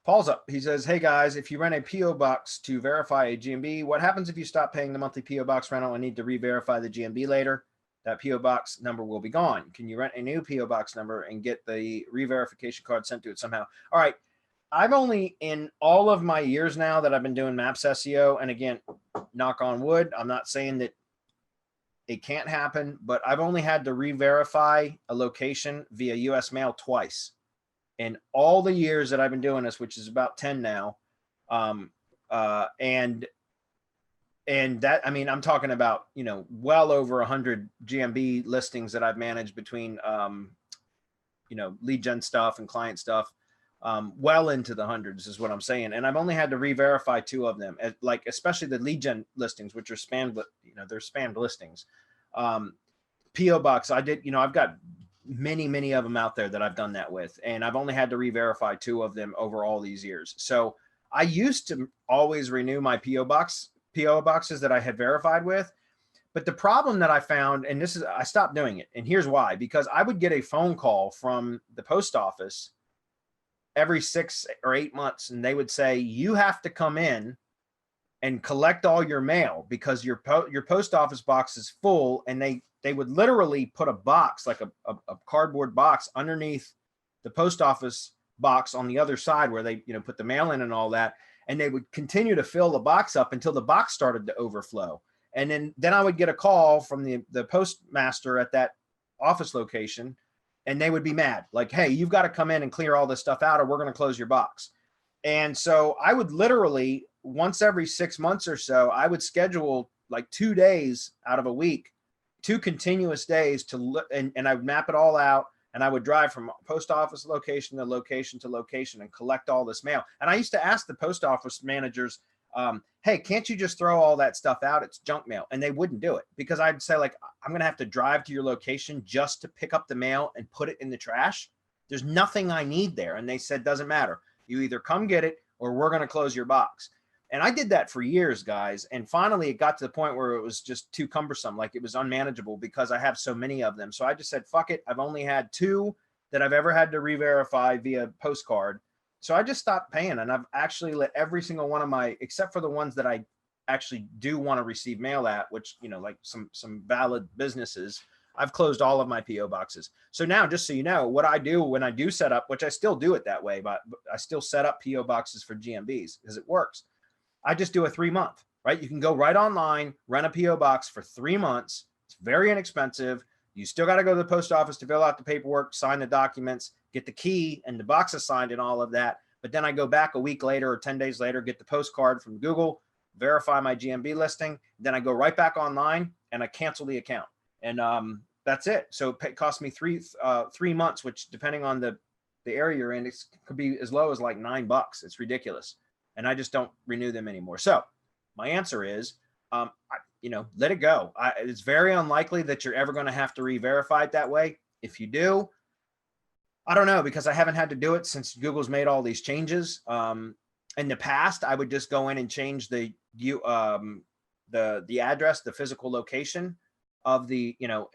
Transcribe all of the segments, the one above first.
Paul's up. He says, hey guys, if you rent a PO box to verify a GMB, what happens if you stop paying the monthly PO box rental and need to re-verify the GMB later? That PO box number will be gone. Can you rent a new PO box number and get the re-verification card sent to it somehow? All right. I've only, in all of my years now that I've been doing Maps SEO, and again, knock on wood, I'm not saying that it can't happen, but I've only had to re-verify a location via US mail twice. In all the years that I've been doing this, which is about 10 now. Um, and that, I mean, I'm talking about, you know, well over 100 GMB listings that I've managed between, you know, lead gen stuff and client stuff, well into the hundreds is what I'm saying. And I've only had to re-verify 2 of them, like, especially the lead gen listings, which are spammed, you know, they're spammed listings. PO box, I did, you know, I've got many of them out there that I've done that with, and I've only had to re-verify 2 of them over all these years. So I used to always renew my PO boxes that I had verified with. But the problem that I found, and this is, I stopped doing it, and here's why: because I would get a phone call from the post office every 6 or 8 months, and they would say, you have to come in and collect all your mail because your post office box is full. And they would literally put a box, like a cardboard box, underneath the post office box on the other side where they, you know, put the mail in and all that. And they would continue to fill the box up until the box started to overflow. And then I would get a call from the postmaster at that office location, and they would be mad, like, hey, you've got to come in and clear all this stuff out or we're going to close your box. And so I would literally, once every 6 months or so, I would schedule like 2 days out of a week, 2 continuous days and I would map it all out. And I would drive from post office location to location to location and collect all this mail. And I used to ask the post office managers, hey, can't you just throw all that stuff out? It's junk mail. And they wouldn't do it, because I'd say, like, I'm going to have to drive to your location just to pick up the mail and put it in the trash. There's nothing I need there. And they said, doesn't matter. You either come get it or we're going to close your box. And I did that for years, guys. And finally, it got to the point where it was just too cumbersome. Like, it was unmanageable because I have so many of them. So I just said, fuck it. I've only had 2 that I've ever had to re-verify via postcard. So I just stopped paying. And I've actually let every single one of my, except for the ones that I actually do want to receive mail at, which, you know, like some valid businesses, I've closed all of my PO boxes. So now, just so you know, what I do when I do set up, which I still do it that way, but I still set up PO boxes for GMBs because it works. I just do a 3-month, right? You can go right online, rent a PO box for 3 months. It's very inexpensive. You still got to go to the post office to fill out the paperwork, sign the documents, get the key and the box assigned and all of that. But then I go back a week later or 10 days later, get the postcard from Google, verify my GMB listing. Then I go right back online and I cancel the account. And that's it. So it cost me 3 months, which, depending on the area you're in, it could be as low as like $9. It's ridiculous. And I just don't renew them anymore. So my answer is, you know, let it go. It's very unlikely that you're ever going to have to re-verify it that way. If you do, I don't know, because I haven't had to do it since Google's made all these changes. In the past, I would just go in and change the address, the physical location of the, you know,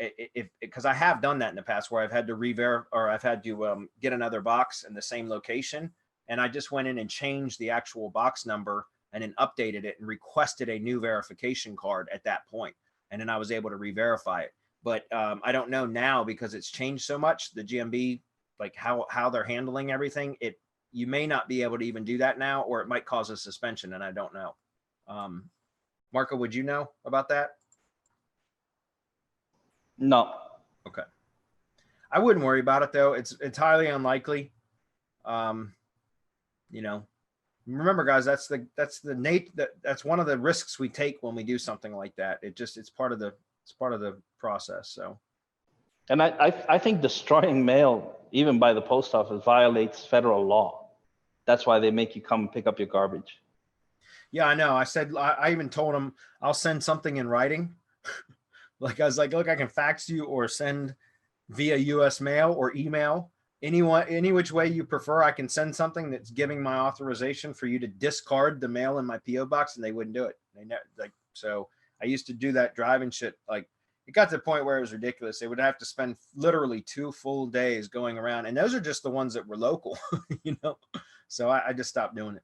because I have done that in the past where I've had to re-verify, or I've had to get another box in the same location. And I just went in and changed the actual box number and then updated it and requested a new verification card at that point. And then I was able to re-verify it. But I don't know now, because it's changed so much, the GMB, like how they're handling everything. You may not be able to even do that now, or it might cause a suspension, and I don't know. Marco, would you know about that? No. Okay. I wouldn't worry about it though. It's highly unlikely. You know, remember, guys, that's one of the risks we take when we do something like that. It's part of the process. So, and I think destroying mail, even by the post office, violates federal law. That's why they make you come pick up your garbage. Yeah, I know. I even told them I'll send something in writing. Like, I was like, look, I can fax you or send via US mail or email. Any which way you prefer, I can send something that's giving my authorization for you to discard the mail in my PO box, and they wouldn't do it. They never, like, so I used to do that driving shit. Like, it got to the point where it was ridiculous. They would have to spend literally 2 full days going around, and those are just the ones that were local, you know. So I just stopped doing it.